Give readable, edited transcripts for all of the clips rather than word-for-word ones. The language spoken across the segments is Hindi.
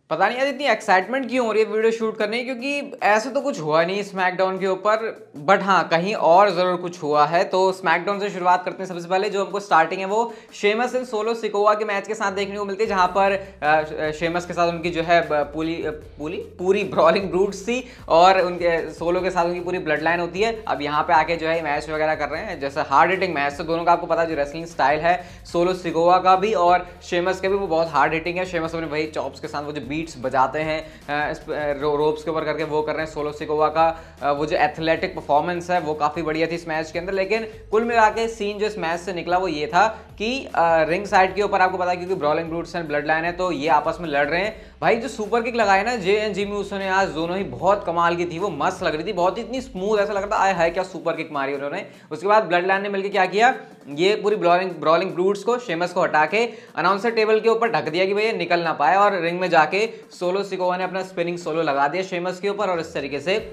पता नहीं यार इतनी एक्साइटमेंट क्यों हो रही है वीडियो शूट करने की, क्योंकि ऐसे तो कुछ हुआ नहीं स्मैकडाउन के ऊपर। बट हाँ, कहीं और जरूर कुछ हुआ है। तो स्मैकडाउन से शुरुआत करते हैं। सबसे पहले जो हमको स्टार्टिंग है वो शेमस एंड सोलो सिकोवा के मैच के साथ देखने को मिलती है, जहां पर शेमस के साथ उनकी जो है पूरी ब्रॉलिंग ब्रूट्स थी और उनके सोलो के साथ उनकी पूरी ब्लड लाइन होती है। अब यहाँ पे आके जो है मैच वगैरह कर रहे हैं, जैसे हार्ड हिटिंग मैच। तो दोनों का आपको पता है जो रेसलिंग स्टाइल है सोलो सिकोवा का भी और शेमस का भी, वो बहुत हार्ड हिटिंग है। शेमस अपने वही चॉप्स के साथ वो जो बीट्स बजाते हैं रोप्स के ऊपर करके वो कर रहे हैं। सोलो सिकोवा का वो जो एथलेटिक परफॉर्मेंस है वो काफी बढ़िया थी इस मैच के अंदर। लेकिन कुल मिला के सीन जो इस मैच से निकला वो ये था कि रिंग साइड के ऊपर आपको पता है क्योंकि ब्रॉलिंग ब्रूट्स एंड ब्लड लाइन है तो ये आपस में लड़ रहे हैं। भाई जो सुपर किक लगाए ना जे एंड जिमी ऊसो ने आज, दोनों ही बहुत कमाल की थी। वो मस्त लग रही थी, बहुत ही इतनी स्मूथ, ऐसा लग रहा था आए हाय क्या सुपर किक मारी उन्होंने। उसके बाद ब्लड लाइन ने मिलकर क्या किया, ये पूरी ब्रॉलिंग ब्रूट्स को, शेमस को हटा के अनाउंसर टेबल के ऊपर ढक दिया कि भाई ये निकल ना पाए, और रिंग में जाके सोलो सिकोवा ने अपना स्पिनिंग सोलो लगा दिया शेमस के ऊपर और इस तरीके से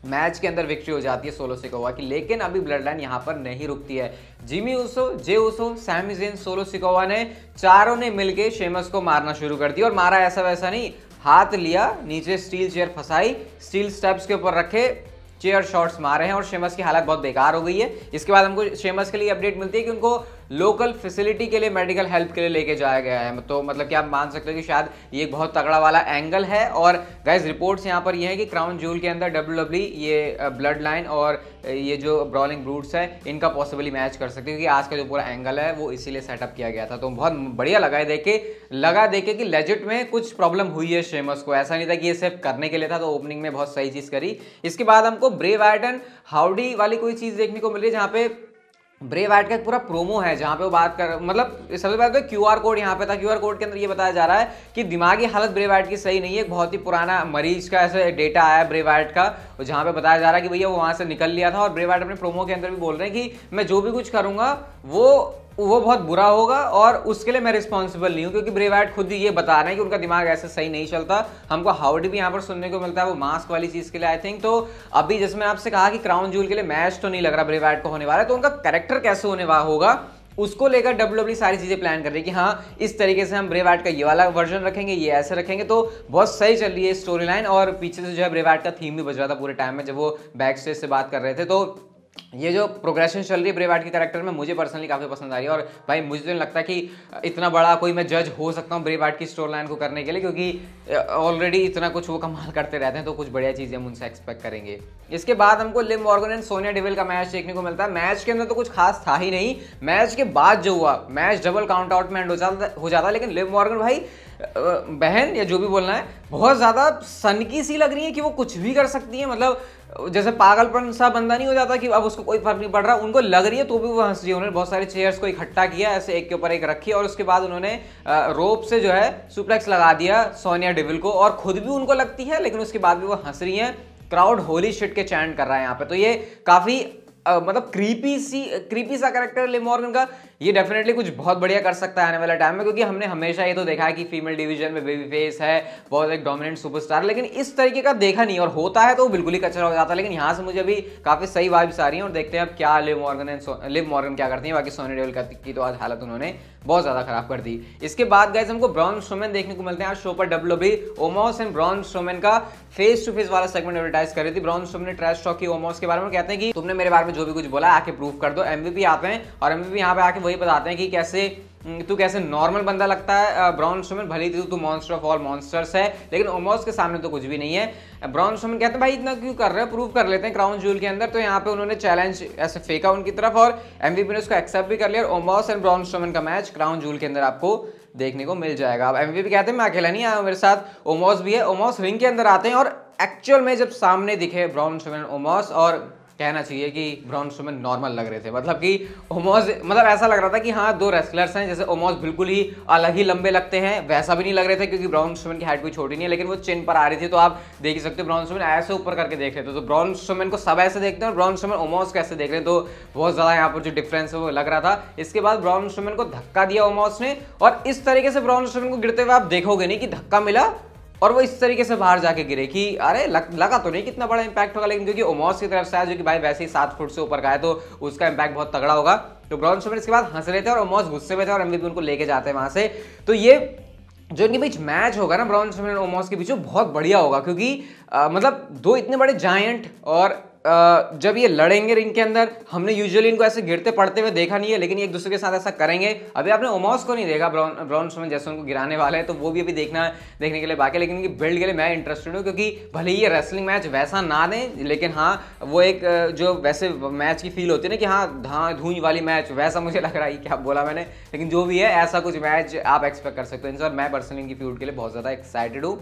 मैच के अंदर विक्ट्री हो जाती है सोलो सिकोवा की। लेकिन अभी ब्लड लाइन यहां पर नहीं रुकती है। Jimmy Uso, Jey Uso, Sami Zayn, Solo Sikoa ने चारों ने मिलके शेमस को मारना शुरू कर दिया। और मारा ऐसा वैसा नहीं, हाथ लिया, नीचे स्टील चेयर फंसाई, स्टील स्टेप्स के ऊपर रखे, चेयर शॉट्स मारे हैं और शेमस की हालत बहुत बेकार हो गई है। इसके बाद हमको शेमस के लिए अपडेट मिलती है कि उनको लोकल फैसिलिटी के लिए, मेडिकल हेल्प के लिए लेके जाया गया है। तो मतलब कि आप मान सकते हो कि शायद ये एक बहुत तगड़ा वाला एंगल है। और गाइस रिपोर्ट्स यहाँ पर ये है कि क्राउन ज्यूल के अंदर WWE ये ब्लड लाइन और ये जो ब्रॉलिंग ब्रूट्स है इनका पॉसिबली मैच कर सकते हैं, क्योंकि आज का जो पूरा एंगल है वो इसीलिए सेटअप किया गया था। तो बहुत बढ़िया लगा है देखे कि लेजिट में कुछ प्रॉब्लम हुई है शेमस को। ऐसा नहीं था कि ये सिर्फ करने के लिए था। तो ओपनिंग में बहुत सही चीज करी। इसके बाद हमको ब्रे वायट एंड हाउडी वाली कोई चीज देखने को मिल रही है, जहाँ पे ब्रे वाइट का एक पूरा प्रोमो है जहां पे वो बात कर, मतलब सबसे पहले तो क्यूआर कोड यहाँ पे था। क्यूआर कोड के अंदर ये बताया जा रहा है कि दिमागी हालत ब्रे वाइट की सही नहीं है। बहुत ही पुराना मरीज का ऐसे डेटा आया ब्रे वाइट का, जहां पे बताया जा रहा है कि भैया वो वहां से निकल लिया था। और ब्रे वाइट अपने प्रोमो के अंदर भी बोल रहे हैं कि मैं जो भी कुछ करूंगा वो बहुत बुरा होगा और उसके लिए मैं रिस्पॉन्सिबल नहीं हूं, क्योंकि ब्रे वाइट खुद ही ये बता रहे हैं कि उनका दिमाग ऐसे सही नहीं चलता। हमको हाउडी भी यहाँ पर सुनने को मिलता है, वो मास्क वाली चीज के लिए आई थिंक। तो अभी जैसे मैं आपसे कहा कि क्राउन ज्यूल के लिए मैच तो नहीं लग रहा ब्रे वाइट को होने वाला है, तो उनका कैरेक्टर कैसे होने वाला होगा उसको लेकर WWE सारी चीजें प्लान कर रही है कि हाँ इस तरीके से हम ब्रे वाइट का ये वाला वर्जन रखेंगे, ये ऐसे रखेंगे। तो बहुत सही चल रही है स्टोरी लाइन। और पीछे से जो है ब्रे वाइट का थीम भी बज रहा था पूरे टाइम में जब वो बैक स्टेज से बात कर रहे थे। तो ये जो प्रोग्रेशन चल रही है ब्रे वाइट के कैरेक्टर में मुझे पर्सनली काफी पसंद आ रही है। और भाई मुझे तो नहीं लगता कि इतना बड़ा कोई मैं जज हो सकता हूँ ब्रे वाइट की स्टोरी लाइन को करने के लिए, क्योंकि ऑलरेडी इतना कुछ वो कमाल करते रहते हैं। तो कुछ बढ़िया चीजें हम उनसे एक्सपेक्ट करेंगे। इसके बाद हमको Liv Morgan and Sonia devil का मैच देखने को मिलता है। मैच के अंदर तो कुछ खास था ही नहीं। मैच के बाद जो हुआ, मैच डबल काउंट आउट में एंड हो जाता, लेकिन लिव मॉर्गन भाई बहन या जो भी बोलना है बहुत ज्यादा सनकी सी लग रही है कि वो कुछ भी कर सकती है। मतलब जैसे पागलपन सा बंदा नहीं हो जाता कि अब उसको कोई फर्क नहीं पड़ रहा, उनको लग रही है तो भी वो हंस रही है। उन्होंने बहुत सारे चेयर्स को इकट्ठा किया, ऐसे एक के ऊपर एक रखी और उसके बाद उन्होंने रोप से जो है सुप्लेक्स लगा दिया सोनिया डेविल को, और खुद भी उनको लगती है लेकिन उसके बाद भी वो हंस रही है। क्राउड होली शिट के चैंट कर रहा है यहाँ पे। तो ये काफी मतलब क्रीपी सा कैरेक्टर लिव मॉर्गन का। ये डेफिनेटली कुछ बहुत बढ़िया कर सकता है आने वाले टाइम में, क्योंकि हमने हमेशा ये तो देखा है कि फीमेल डिवीजन में बेबी फेस है, बहुत एक डोमिनेंट सुपरस्टार, लेकिन इस तरीके का देखा नहीं। और होता है तो वो बिल्कुल ही कचरा हो जाता है। लेकिन यहाँ से मुझे अभी काफी सही वाइब्स आ रही हैं और देखते हैं अब क्या लिव मॉर्गन क्या करती है। बाकी सोनिया डेविल की तो आज हालत उन्होंने बहुत ज्यादा खराब कर दी। इसके बाद गाइस हमको ब्रॉन स्ट्रोमैन देखने को मिलते हैं आज शो पर। WWE Omos and Braun Strowman का फेस टू फेस वाला सेगमेंट एडवर्टाइज कर रही थी। ब्रॉन स्ट्रोमैन ने ट्रैश टॉक की ओमोस के बारे में, कहते हैं कि तुमने मेरे बारे में जो भी कुछ बोला आके प्रूव कर दो। MVP आते हैं और MVP यहाँ पे आके वही बताते हैं कि तू कैसे नॉर्मल बंदा लगता है ब्रॉन स्ट्रोमैन, भले ही तू मॉन्स्टर ऑफ ऑल मॉन्स्टर्स है, लेकिन ओमोस के सामने तो कुछ भी नहीं है। ब्रॉन स्ट्रोमैन कहते हैं भाई इतना क्यों कर रहे हैं, प्रूव कर लेते हैं क्राउन ज्यूल के अंदर। तो यहाँ पे उन्होंने चैलेंज ऐसे फेंका उनकी तरफ और MVP ने उसको एक्सेप्ट भी कर लिया। और ओमोस एंड ब्रॉन स्ट्रोमैन का मैच क्राउन ज्यूल के अंदर आपको देखने को मिल जाएगा। अब MVP कहते हैं मैं अकेला नहीं आया हूं, मेरे साथ ओमोस भी है। ओमोस रिंग के अंदर आते हैं और एक्चुअल में जब सामने दिखे ब्रॉन स्ट्रोमैन ओमोस, और कहना चाहिए कि ब्रॉन स्ट्रोमैन नॉर्मल लग रहे थे। मतलब कि ओमोस, मतलब ऐसा लग रहा था कि हाँ दो रेसलर्स हैं। जैसे ओमोस बिल्कुल ही अलग ही लंबे लगते हैं, वैसा भी नहीं लग रहे थे, क्योंकि ब्रॉन स्ट्रोमैन की हाइट कोई छोटी नहीं है, लेकिन वो चिन पर आ रही थी। तो आप देख ही सकते हो ब्रॉन स्ट्रोमैन ऐसे ऊपर करके देख रहे थे। तो ब्रॉन स्ट्रोमैन को सब ऐसे देखते हैं और ब्रॉन स्ट्रोमैन ओमोस को ऐसे देख रहे हैं। तो बहुत ज्यादा यहाँ पर जो डिफरेंस है वो लग रहा था। इसके बाद ब्रॉन स्ट्रोमैन को धक्का दिया ओमोस ने, और इस तरीके से ब्रॉन स्ट्रोमैन को गिरते हुए आप देखोगे नहीं कि धक्का मिला और वो इस तरीके से बाहर जाके गिरे कि अरे लगा तो नहीं कितना बड़ा इंपैक्ट होगा, लेकिन क्योंकि ओमोस की तरफ से आया जो कि भाई वैसे ही 7 फुट से ऊपर का है तो उसका इंपैक्ट बहुत तगड़ा होगा। तो ब्रॉन स्ट्रोमैन इसके बाद हंस रहे थे और ओमोस गुस्से में थे और MVP उनको लेके जाते हैं वहां से। तो ये जो इनके बीच मैच होगा ना ब्रॉन स्ट्रोमैन और ओमोस के बीच, वो बहुत बढ़िया होगा क्योंकि मतलब दो इतने बड़े जायंट, और जब ये लड़ेंगे रिंग के अंदर, हमने यूजुअली इनको ऐसे गिरते पड़ते हुए देखा नहीं है, लेकिन एक दूसरे के साथ ऐसा करेंगे। अभी आपने ओमोस को नहीं देखा ब्रॉन स्ट्रोमैन जैसे उनको गिराने वाले हैं, तो वो भी अभी देखने के लिए बाकी है। लेकिन इनकी बिल्ड के लिए मैं इंटरेस्टेड हूँ, क्योंकि भले ही ये रेसलिंग मैच वैसा ना दें, लेकिन हाँ वो एक जो वैसे मैच की फील होती है ना कि हाँ धा धूई वाली मैच, वैसा मुझे लग रहा है। क्या बोला मैंने, लेकिन जो भी है ऐसा कुछ मैच आप एक्सपेक्ट कर सकते हो इनसे। और मैं पर्सनली इनकी फ्यूड के लिए बहुत ज़्यादा एक्साइटेड हूँ।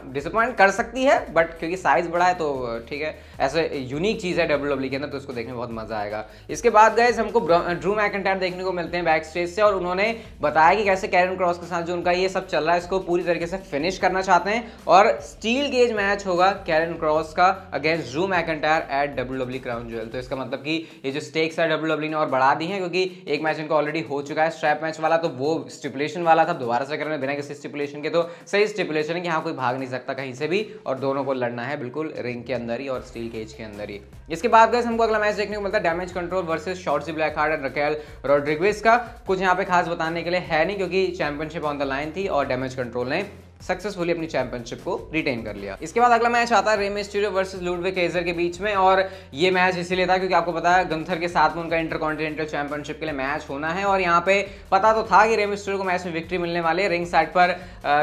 डिसअपॉइंट कर सकती है बट क्योंकि साइज बड़ा है तो ठीक है, ऐसे यूनिक चीज़ है WWE के अंदर, तो उसको देखने में बहुत मजा आएगा। इसके बाद गाइस हमको ड्रू मैकिंटायर देखने को मिलते हैं बैक स्टेज से, और उन्होंने बताया कि कैसे कैरन क्रॉस के साथ जो उनका ये सब चल रहा है इसको पूरी तरीके से फिनिश करना चाहते हैं, और स्टील केज मैच होगा कैरन क्रॉस का against Drew McIntyre at WWE Crown Jewel. तो इसका मतलब कि ये जो स्टेक्स है WWE ने और बढ़ा दी है, क्योंकि एक मैच इनको ऑलरेडी हो चुका है स्ट्रैप मैच वाला, तो वो स्टिपुलेशन वाला था, दोबारा से करने बिना किसी स्टिपुलेशन के, तो सही स्टिपुलेशन है कि हाँ कोई भाग नहीं सकता कहीं से भी, और दोनों को लड़ना है बिल्कुल रिंग के अंदर ही और स्टील केज के अंदर ही। इसके बाद गाइस हमको अगला मैच देखने को मिलता है damage control versus Shotzi Blackheart and Raquel Rodriguez का। कुछ यहाँ पे खास बताने के लिए है नहीं, क्योंकि चैंपियनशिप ऑन द लाइन थी और डैमेज कंट्रोल ने सक्सेसफुली अपनी चैंपियनशिप को रिटेन कर लिया। इसके बाद अगला मैच आता है Rey Mysterio versus Ludwig Kjær के बीच में, और ये मैच इसीलिए था क्योंकि आपको पता है गंथर के साथ में उनका इंटरकॉन्टिनेंटल चैंपियनशिप के लिए मैच होना है, और यहाँ पे पता तो था कि रे मिस्टीरियो को मैच में विक्ट्री मिलने वाली है। रिंग साइड पर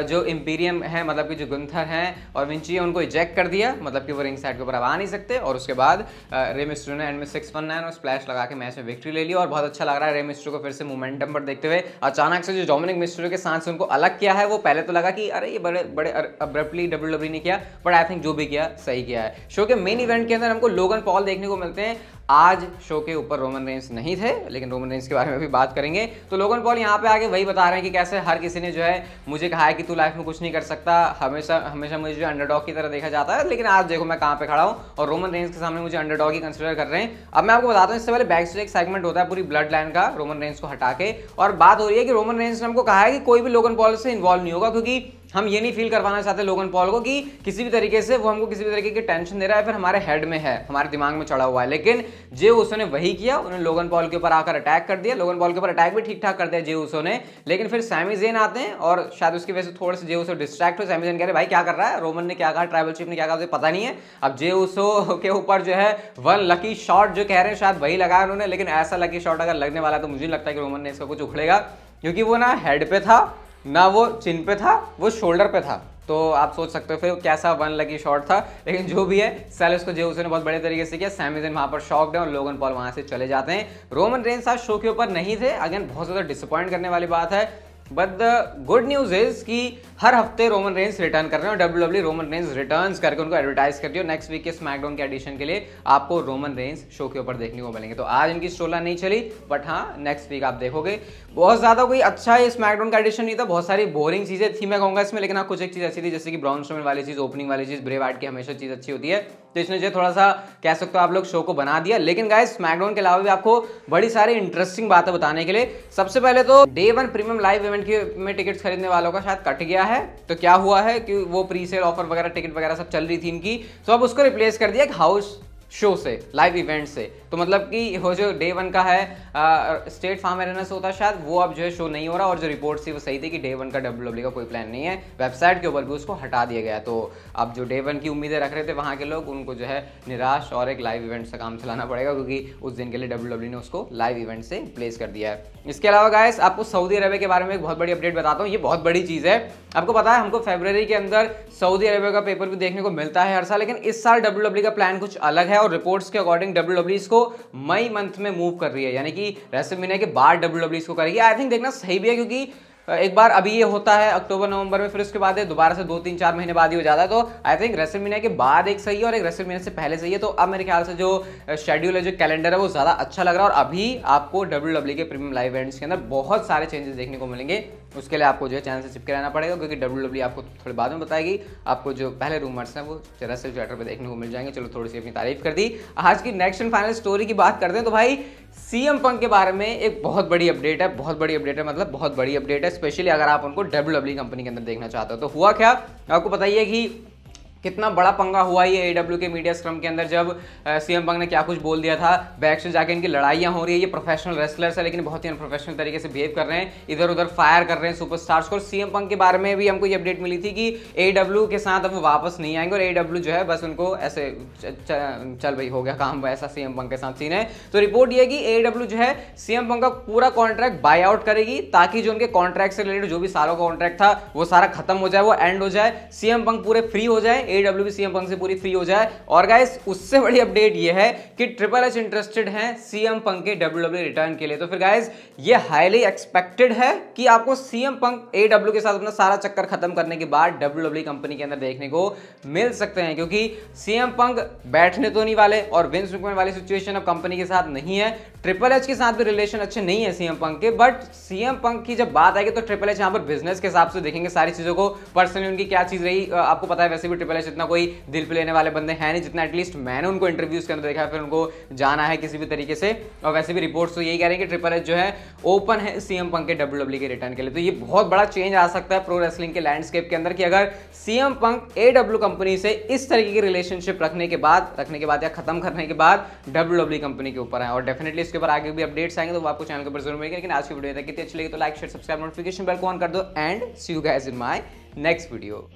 जो इंपीरियम है, मतलब कि जो गंथर हैं और विंची है, उनको इजेक्ट कर दिया, मतलब कि वो रिंग साइड के ऊपर अब आ नहीं सकते, और उसके बाद रे मिस्टीरियो ने एंड में 619 और स्प्लैश लगा के मैच में विक्ट्री ले ली, और बहुत अच्छा लग रहा है रे मिस्टीरियो को फिर से मोमेंटम पर देखते हुए। अचानक से जो डोमिनिक मिस्टीरियो के साथ से उनको अलग किया है, वो पहले तो लगा कि अरे ये बड़े बड़े अब्रप्टली WWE ने किया, बट आई थिंक जो भी किया सही किया है। शो के मेन इवेंट के अंदर हमको लोगन पॉल देखने को मिलते हैं। आज शो के ऊपर रोमन रेंस नहीं थे, लेकिन रोमन रेंस के बारे में भी बात करेंगे। तो लोगन पॉल यहाँ पे आके वही बता रहे हैं कि कैसे हर किसी ने जो है मुझे कहा है कि तू लाइफ में कुछ नहीं कर सकता, हमेशा हमेशा मुझे जो अंडरडॉग की तरह देखा जाता है, लेकिन आज देखो मैं कहाँ पे खड़ा हूँ, और रोमन रेंस के सामने मुझे अंडरडॉग ही कंसिडर कर रहे हैं। अब मैं आपको बताता हूँ, इससे पहले बैक स्टेज एक सेगमेंट होता है पूरी ब्लड लाइन का रोमन रेंस को हटा के, और बात हो रही है कि रोमन रेंस ने हमको कहा है कि कोई भी लोगन पॉल से इन्वॉल्व नहीं होगा, क्योंकि हम ये नहीं फील करवाना चाहते लोगन पॉल को कि किसी भी तरीके से वो हमको किसी भी तरीके की टेंशन दे रहा है, फिर हमारे हेड में है, हमारे दिमाग में चढ़ा हुआ है। लेकिन जे उसो ने वही किया, उन्होंने लोगन पॉल के ऊपर आकर अटैक कर दिया। लोगन पॉल के ऊपर अटैक भी ठीक ठाक कर दिया जे उसो ने, लेकिन फिर सैमी ज़ेन आते हैं और शायद उसकी वजह से थोड़े से जे उसो डिस्ट्रैक्ट हो। सैमी ज़ेन कह रहे भाई क्या कर रहा है, रोमन ने क्या कहा, ट्राइबल चीफ ने क्या कहा, मुझे पता नहीं है। अब जे उसो के ऊपर जो है वन लकी शॉट जो कह रहे हैं शायद वही लगाया उन्होंने, लेकिन ऐसा लकी शॉट अगर लगने वाला तो मुझे लगता है कि रोमन ने इसका कुछ उखड़ेगा, क्योंकि वो ना हेड पे था, ना वो चिन पे था, वो शोल्डर पे था। तो आप सोच सकते हो फिर कैसा वन लकी शॉट था, लेकिन जो भी है सेलेस को जे उसने बहुत बड़े तरीके से किया। सैमी ज़ेन वहां पर शॉक्ड है और लोगन पॉल वहां से चले जाते हैं। रोमन रेंस आज शो के ऊपर नहीं थे, अगेन बहुत ज्यादा डिसअपॉइंट करने वाली बात है, but the good news is कि हर हफ्ते रोमन रेंस रिटर्न कर रहे हैं, और WWE रोमन रेंस रिटर्न्स करके उनको एडवर्टाइज कर दिया। नेक्स्ट वीक के स्मैकडाउन के एडिशन के लिए आपको रोमन रेंस शो के ऊपर देखने को मिलेंगे। तो आज इनकी स्टोरी नहीं चली, बट हाँ नेक्स्ट वीक आप देखोगे। बहुत ज्यादा कोई अच्छा है स्मैकडाउन का एडिशन नहीं था, बहुत सारी बोरिंग चीजें थी मैं कहूंगा इसमें, लेकिन हाँ कुछ एक चीज अच्छी थी, जैसे कि ब्रॉन स्ट्रोमैन वाली चीज, ओपनिंग वाली चीज, ब्रे वाइट की हमेशा चीज अच्छी होती है, तो इसने जो थोड़ा सा कह सकते हो आप लोग शो को बना दिया। लेकिन गाइस स्मैकडाउन के अलावा भी आपको बड़ी सारी इंटरेस्टिंग बातें बताने के लिए, सबसे पहले तो डे 1 प्रीमियम लाइव इवेंट में टिकट्स खरीदने वालों का शायद कट गया है। तो क्या हुआ है कि वो प्री सेल ऑफर वगैरह टिकट वगैरह सब चल रही थी इनकी, तो अब उसको रिप्लेस कर दिया एक हाउस शो से, लाइव इवेंट से। तो मतलब कि वो जो डे 1 का है स्टेट फार्म एरेना से होता है शायद, वो अब जो है शो नहीं हो रहा, और जो रिपोर्ट थी वो सही थी कि डे 1 का WWE का कोई प्लान नहीं है, वेबसाइट के ऊपर भी उसको हटा दिया गया। तो अब जो डे 1 की उम्मीदें रख रहे थे वहाँ के लोग, उनको जो है निराश और एक लाइव इवेंट से काम चलाना पड़ेगा, क्योंकि उस दिन के लिए WWE ने उसको लाइव इवेंट से रिप्लेस कर दिया है। इसके अलावा गाइस आपको सऊदी अरबिया के बारे में एक बहुत बड़ी अपडेट बताता हूँ, ये बहुत बड़ी चीज़ है। आपको पता है हमको फरवरी के अंदर सऊदी अरबिया का पेपर भी देखने को मिलता है हर साल, लेकिन इस साल WWE का प्लान कुछ अलग है, और रिपोर्ट्स के अकॉर्डिंग WWE इसको मई मंथ में मूव कर रही है, यानी कि रेसलमेनिया के बाद WWE इसको करेगी। आई थिंक देखना सही भी है, क्योंकि एक बार अभी ये होता है अक्टूबर नवंबर में, फिर उसके बाद दोबारा से 2-3-4 महीने बाद ही हो जाता है। तो आई थिंक रेसलमेनिया के बाद एक सही है और एक रेसलमेनिया से पहले सही है। तो अब मेरे ख्याल से जो शेड्यूल है, जो कैलेंडर है, वो ज़्यादा अच्छा लग रहा है, और अभी आपको WWE के प्रीमियम लाइव इवेंट्स के अंदर बहुत सारे चेंजेस देखने को मिलेंगे। उसके लिए आपको जो है चैनल से चिपके रहना पड़ेगा, क्योंकि WWE आपको थोड़ी बाद में बताएगी। आपको जो पहले रूमर्स हैं वो रेसल ट्विटर पे देखने को मिल जाएंगे। चलो थोड़ी सी अपनी तारीफ कर दी। आज की नेक्स्ट एंड फाइनल स्टोरी की बात करते हैं, तो भाई CM पंक के बारे में एक बहुत बड़ी अपडेट है, बहुत बड़ी अपडेट है, मतलब बहुत बड़ी अपडेट है, स्पेशली अगर आप उनको WWE कंपनी के अंदर देखना चाहते हो। तो हुआ क्या, आपको बताइए कि कितना बड़ा पंगा हुआ ये AEW के मीडिया स्क्रम के अंदर, जब CM पंक ने क्या कुछ बोल दिया था। बैक से जाके इनकी लड़ाइयाँ हो रही है, ये प्रोफेशनल रेसलर्स है लेकिन बहुत ही अनप्रोफेशनल तरीके से बिहेव कर रहे हैं, इधर उधर फायर कर रहे हैं सुपरस्टार्स को। CM पंक के बारे में भी हमको ये अपडेट मिली थी कि AEW के साथ अब वो वापस नहीं आएंगे और AEW जो है बस उनको ऐसे चल भाई हो गया काम, वैसा CM पंक के साथ सीन है। तो रिपोर्ट ये है कि AEW जो है CM पंक का पूरा कॉन्ट्रैक्ट बाय आउट करेगी, ताकि जो उनके कॉन्ट्रैक्ट से रिलेटेड जो भी सालों का कॉन्ट्रैक्ट था वो सारा खत्म हो जाए, वो एंड हो जाए, CM पंक पूरे फ्री हो जाए, AEW भी CM पंक से पूरी फ्री हो जाए। और गाइस उससे बड़ी अपडेट ये है कि ट्रिपल एच इंटरेस्टेड हैं CM पंक के WWE रिटर्न के लिए। तो फिर गाइस ये हाईली एक्सपेक्टेड है कि आपको CM पंक AEW के साथ अपना सारा चक्कर खत्म करने के बाद WWE कंपनी के अंदर देखने को मिल सकते हैं, क्योंकि CM पंक बैठने तो नहीं वाले और विंस मैकमैन वाली सिचुएशन अब कंपनी के साथ नहीं है। ट्रिपल एच के साथ भी रिलेशन अच्छे नहीं है CM पंक के, बट CM पंक की जब बात आएगी तो ट्रिपल एच यहाँ पर बिजनेस के हिसाब से देखेंगे सारी चीजों को। पर्सनली उनकी क्या चीज रही आपको पता है, वैसे भी ट्रिपल एच इतना कोई दिल पे लेने वाले बंदे हैं नहीं, जितना एटलीस्ट मैंने उनको इंटरव्यूज के अंदर देखा है, फिर उनको जाना है किसी भी तरीके से। और वैसे भी रिपोर्ट्स तो यही कह रहे हैं कि ट्रिपल एच जो है ओपन है CM पंक के WWE के रिटर्न के लिए। तो ये बहुत बड़ा चेंज आ सकता है प्रो रेसलिंग के लैंडस्केप के अंदर कि अगर CM पंक AEW कंपनी से इस तरीके की रिलेशनशिप रखने के बाद या खत्म करने के बाद WWE कंपनी के ऊपर है। और डेफिनेटली इसके ऊपर आगे भी अपडेट्स आएंगे तो वो आपको चैनल के ऊपर जरूर मिलेगा। लेकिन आज की वीडियो कितनी अच्छी लगी तो like share subscribe notification bell को ऑन कर दो and see you guys in my next video.